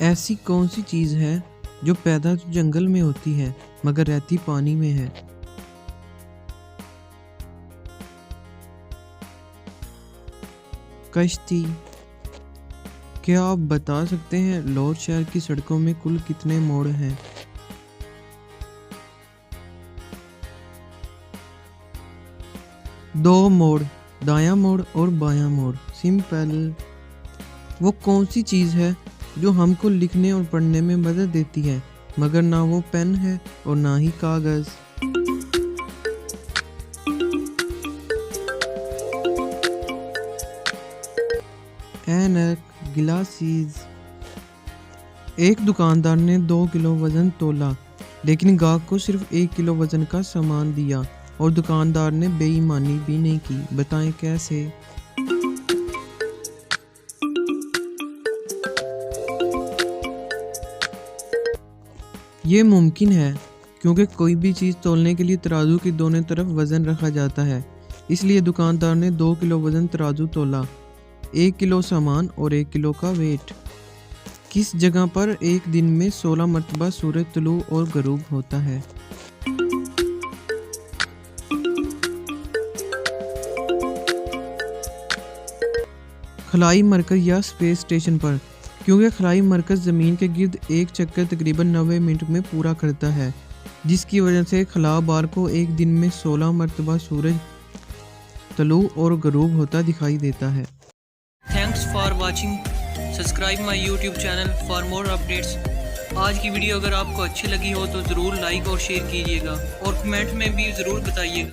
ऐसी कौन सी चीज़ है जो पैदा तो जंगल में होती है मगर रहती पानी में है? कश्ती। क्या आप बता सकते हैं लाहौर शहर की सड़कों में कुल कितने मोड़ हैं? 2 मोड़, दायां मोड़ और बायां मोड़। सिंपल। वो कौन सी चीज़ है जो हमको लिखने और पढ़ने में मदद देती है मगर ना वो पेन है और ना ही कागज़? ऐनक, गिलासीज। एक दुकानदार ने 2 किलो वजन तोला लेकिन गाहक को सिर्फ 1 किलो वजन का सामान दिया और दुकानदार ने बेईमानी भी नहीं की। बताएं कैसे? ये मुमकिन है क्योंकि कोई भी चीज़ तौलने के लिए तराजू की दोनों तरफ वज़न रखा जाता है। इसलिए दुकानदार ने 2 किलो वज़न तराजू तोला, 1 किलो सामान और 1 किलो का वेट। किस जगह पर एक दिन में 16 मरतबा सूरज तुलू और गरूब होता है? खलाई मरकज़ या स्पेस स्टेशन पर, क्योंकि खलाई मरकज़ ज़मीन के गिर्द एक चक्कर तकरीबन 90 मिनट में पूरा करता है, जिसकी वजह से खला बार को एक दिन में 16 मरतबा सूरज तलू और गरूब होता दिखाई देता है। Thanks for watching. Subscribe my YouTube channel for more updates. आज की वीडियो अगर आपको अच्छी लगी हो तो ज़रूर लाइक और शेयर कीजिएगा और कमेंट में भी ज़रूर बताइएगा।